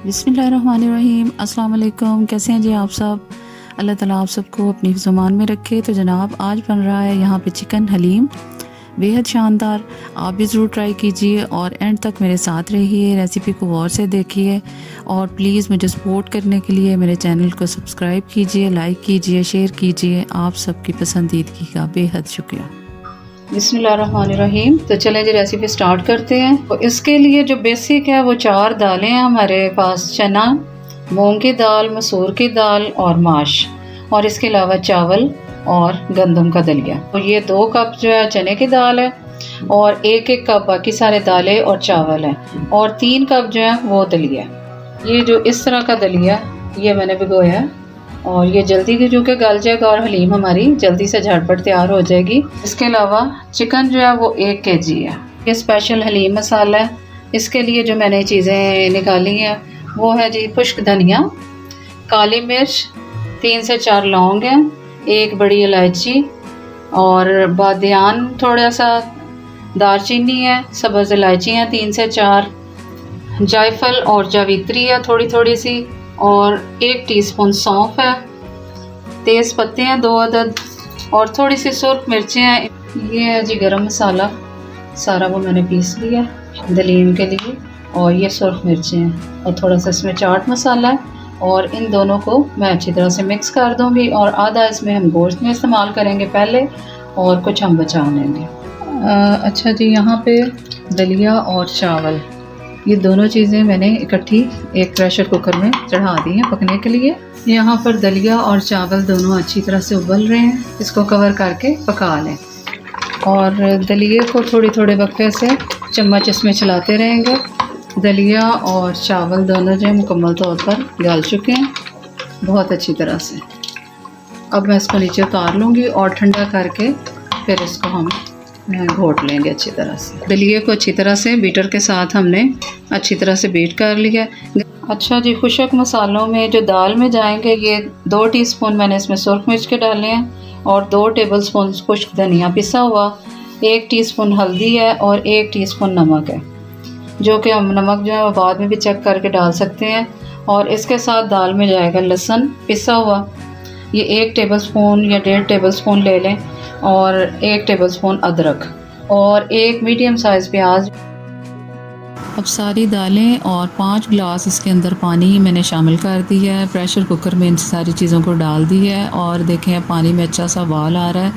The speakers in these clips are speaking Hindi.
बिस्मिल्लाहिर्रहमानिर्रहीम। अस्सलाम वालेकुम। कैसे हैं जी आप सब? अल्लाह ताला आप सबको अपनी ज़ुबान में रखे। तो जनाब आज बन रहा है यहाँ पे चिकन हलीम, बेहद शानदार। आप भी ज़रूर ट्राई कीजिए और एंड तक मेरे साथ रहिए, रेसिपी को गौर से देखिए और प्लीज़ मुझे सपोर्ट करने के लिए मेरे चैनल को सब्सक्राइब कीजिए, लाइक कीजिए, शेयर कीजिए। आप सबकी पसंदीदगी का बेहद शुक्रिया। बिस्मिल्लाहिर्रहमानिर्रहीम। तो चलें जी रेसिपी स्टार्ट करते हैं। तो इसके लिए जो बेसिक है वो 4 दालें हैं हमारे पास, चना, मूंग की दाल, मसूर की दाल और माश, और इसके अलावा चावल और गंदम का दलिया। तो ये 2 कप जो है चने की दाल है और 1-1 कप बाकी सारे दालें और चावल हैं और 3 कप जो है वो दलिया। ये जो इस तरह का दलिया ये मैंने भिगोया है और ये जल्दी की जो कि गल जाएगा और हलीम हमारी जल्दी से झटपट तैयार हो जाएगी। इसके अलावा चिकन जो है वो 1 kg है। ये स्पेशल हलीम मसाला है। इसके लिए जो मैंने चीज़ें निकाली हैं वो है जी खुश्क धनिया, काली मिर्च, 3 से 4 लौंग हैं, 1 बड़ी इलायची और बादियान थोड़ा सा, दालचीनी है, सब्ज़ इलायची हैं 3 से 4, जायफल और जावित्री है थोड़ी थोड़ी सी, और 1 टीस्पून सौंफ है, तेज़ पत्ते हैं 2 अदद और थोड़ी सी सुर्ख मिर्चें हैं। ये है जी गरम मसाला, सारा वो मैंने पीस लिया दलीम के लिए, और ये सुर्ख मिर्चें हैं और थोड़ा सा इसमें चाट मसाला है, और इन दोनों को मैं अच्छी तरह से मिक्स कर दूँगी और आधा इसमें हम गोश्त में इस्तेमाल करेंगे पहले और कुछ हम बचा लेंगे। अच्छा जी, यहाँ पे दलिया और चावल ये दोनों चीज़ें मैंने इकट्ठी एक प्रेशर कुकर में चढ़ा दी हैं पकने के लिए। यहाँ पर दलिया और चावल दोनों अच्छी तरह से उबल रहे हैं, इसको कवर करके पका लें और दलिए को थोड़ी थोड़े वक्फे से चम्मच इसमें चलाते रहेंगे। दलिया और चावल दोनों जो मुकम्मल तौर पर गल चुके हैं बहुत अच्छी तरह से। अब मैं इसको नीचे उतार लूँगी और ठंडा करके फिर इसको हम घोट लेंगे अच्छी तरह से। दलिए को अच्छी तरह से बीटर के साथ हमने अच्छी तरह से बीट कर लिया। अच्छा जी, खुशक मसालों में जो दाल में जाएंगे ये 2 टीस्पून मैंने इसमें सुर्ख मिर्च के डाले हैं और 2 टेबलस्पून खुश्क धनिया पिसा हुआ, 1 टीस्पून हल्दी है और 1 टीस्पून नमक है, जो कि हम नमक जो है वो बाद में भी चेक करके डाल सकते हैं। और इसके साथ दाल में जाएगा लहसुन पिसा हुआ, ये 1 टेबलस्पून या 1.5 टेबलस्पून ले लें, और 1 टेबलस्पून अदरक और 1 मीडियम साइज़ प्याज। अब सारी दालें और 5 गिलास इसके अंदर पानी मैंने शामिल कर दी है। प्रेशर कुकर में इन सारी चीज़ों को डाल दी है और देखें पानी में अच्छा सा उबाल आ रहा है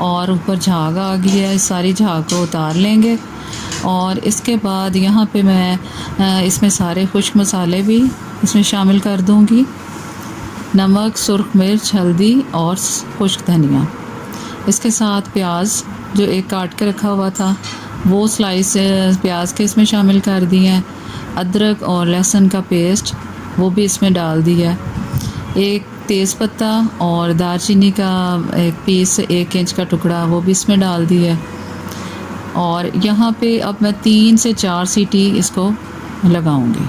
और ऊपर झाग आ गई है। इस सारी झाग को उतार लेंगे और इसके बाद यहाँ पे मैं इसमें सारे खुश्क मसाले भी इसमें शामिल कर दूँगी, नमक, सुर्ख मिर्च, हल्दी और खुश्क धनिया। इसके साथ प्याज जो एक काट के रखा हुआ था वो स्लाइस प्याज के इसमें शामिल कर दिए हैं, अदरक और लहसुन का पेस्ट वो भी इसमें डाल दिया, 1 तेज़पत्ता और दालचीनी का 1 पीस 1 इंच का टुकड़ा वो भी इसमें डाल दिया। और यहाँ पे अब मैं 3 से 4 सीटी इसको लगाऊंगी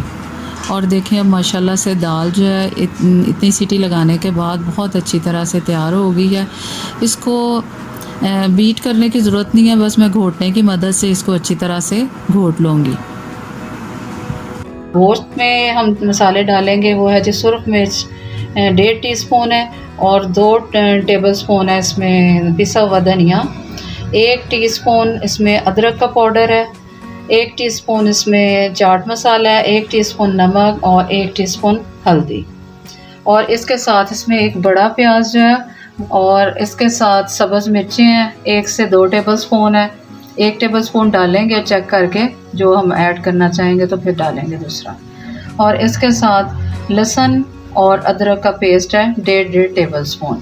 और देखें अब माशाल्लाह से दाल जो है इतनी सीटी लगाने के बाद बहुत अच्छी तरह से तैयार हो गई है। इसको बीट करने की ज़रूरत नहीं है, बस मैं घोटने की मदद से इसको अच्छी तरह से घोट लूँगी। गोश्त में हम मसाले डालेंगे वो है जी सुर्ख मिर्च 1.5 टीस्पून है और 2 टेबलस्पून है इसमें पिसा हुआ धनिया, 1 टीस्पून इसमें अदरक का पाउडर है, 1 टीस्पून इसमें चाट मसाला है, 1 टीस्पून नमक और 1 टीस्पून हल्दी, और इसके साथ इसमें 1 बड़ा प्याज जो है, और इसके साथ सब्ज़ मिर्चें हैं 1 से 2 टेबलस्पून है, 1 टेबलस्पून डालेंगे चेक करके, जो हम ऐड करना चाहेंगे तो फिर डालेंगे दूसरा, और इसके साथ लहसुन और अदरक का पेस्ट है 1.5 टेबलस्पून,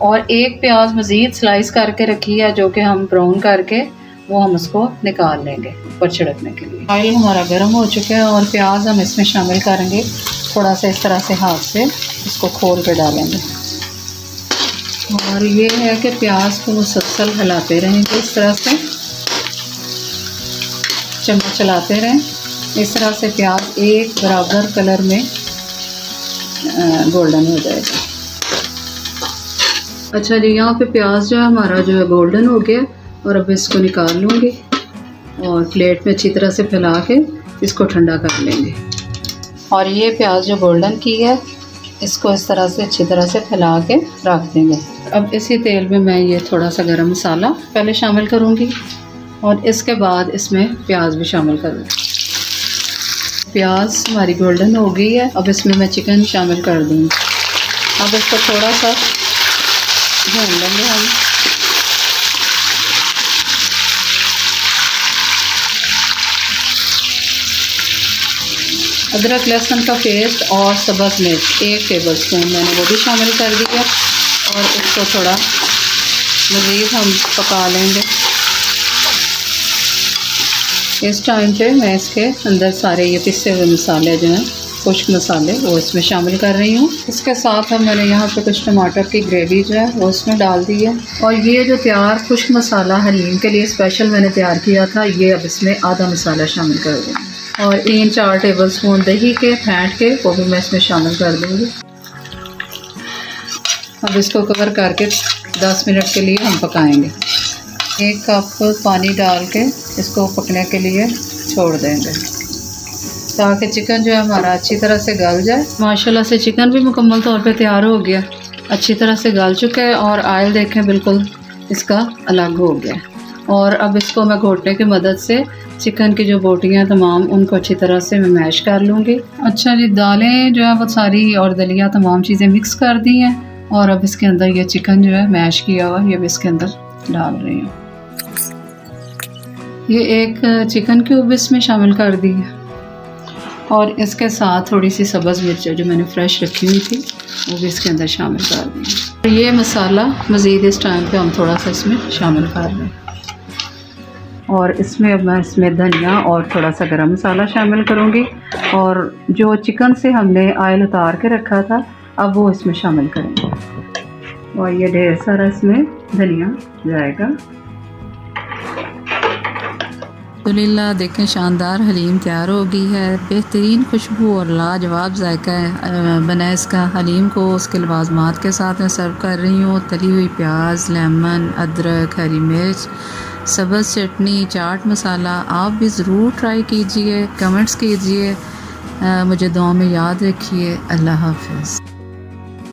और 1 प्याज मज़ीद स्लाइस करके रखी है जो कि हम ब्राउन करके वो हम उसको निकाल लेंगे ऊपर छिड़कने के लिए। ऑयल हमारा गर्म हो चुका है और प्याज हम इसमें शामिल करेंगे, थोड़ा सा इस तरह से हाथ से इसको खोल के डालेंगे, और ये है कि प्याज को मुसलसल हिलाते रहेंगे, इस तरह से चम्मच चलाते रहें, इस तरह से प्याज एक बराबर कलर में गोल्डन हो जाएगा। अच्छा जी, यहाँ पे प्याज जो है हमारा जो है गोल्डन हो गया, और अब इसको निकाल लूँगी और प्लेट में अच्छी तरह से फैला के इसको ठंडा कर लेंगे। और ये प्याज जो गोल्डन की है इसको इस तरह से अच्छी तरह से फैला के रख देंगे। अब इसी तेल में मैं ये थोड़ा सा गरम मसाला पहले शामिल करूँगी और इसके बाद इसमें प्याज भी शामिल करूँगी। प्याज हमारी गोल्डन हो गई है, अब इसमें मैं चिकन शामिल कर दूँगी। अब इसको थोड़ा सा भून लेंगे हम। अदरक लहसुन का पेस्ट और सब्ज़ मिर्च 1 टेबलस्पून मैंने वो भी शामिल कर दिया और इसको थोड़ा मज़ीद हम पका लेंगे। इस टाइम पे मैं इसके अंदर सारे ये पिसे हुए मसाले जो हैं खुश्क मसाले वो इसमें शामिल कर रही हूँ। इसके साथ अब मैंने यहाँ पे कुछ टमाटर की ग्रेवी जो है वो इसमें डाल दी है और ये जो तैयार खुश्क मसाला हलीम के लिए स्पेशल मैंने तैयार किया था ये अब इसमें आधा मसाला शामिल कर दूँगी और 3-4 टेबलस्पून दही के फेंट के वो भी मैं इसमें शामिल कर दूँगी। अब इसको कवर करके 10 मिनट के लिए हम पकाएंगे। 1 कप पानी डाल के इसको पकने के लिए छोड़ देंगे ताकि चिकन जो है हमारा अच्छी तरह से गल जाए। माशाल्लाह से चिकन भी मुकम्मल तौर पे तैयार हो गया, अच्छी तरह से गल चुका है और ऑयल देखें बिल्कुल इसका अलग हो गया। और अब इसको मैं घोटने की मदद से चिकन की जो बोटियाँ तमाम उनको अच्छी तरह से मैं मैश कर लूँगी। अच्छा जी, दालें जो है वो सारी और दलिया तमाम चीज़ें मिक्स कर दी हैं और अब इसके अंदर ये चिकन जो है मैश किया हुआ ये भी इसके अंदर डाल रही हूँ। ये एक चिकन क्यूब इसमें शामिल कर दी है और इसके साथ थोड़ी सी सब्ज़ मिर्च जो मैंने फ्रेश रखी हुई थी वो भी इसके अंदर शामिल कर दी। ये मसाला मज़ीद इस टाइम पे हम थोड़ा सा इसमें शामिल कर लें और इसमें अब मैं इसमें धनिया और थोड़ा सा गरम मसाला शामिल करूँगी और जो चिकन से हमने ऑयल उतार के रखा था अब वो इसमें शामिल करेंगे और ये ढेर सारा इसमें धनिया जाएगा। अल्हम्दुलिल्लाह देखें शानदार हलीम तैयार हो गई है। बेहतरीन खुशबू और लाजवाब जायका है बना इसका। हलीम को उसके लवाजमात के साथ मैं सर्व कर रही हूँ। तली हुई प्याज, लेमन, अदरक, हरी मिर्च, सब्ज़ चटनी, चाट मसाला। आप भी ज़रूर ट्राई कीजिए, कमेंट्स कीजिए, मुझे दुआ में याद रखिए। अल्लाह हाफ़िज़।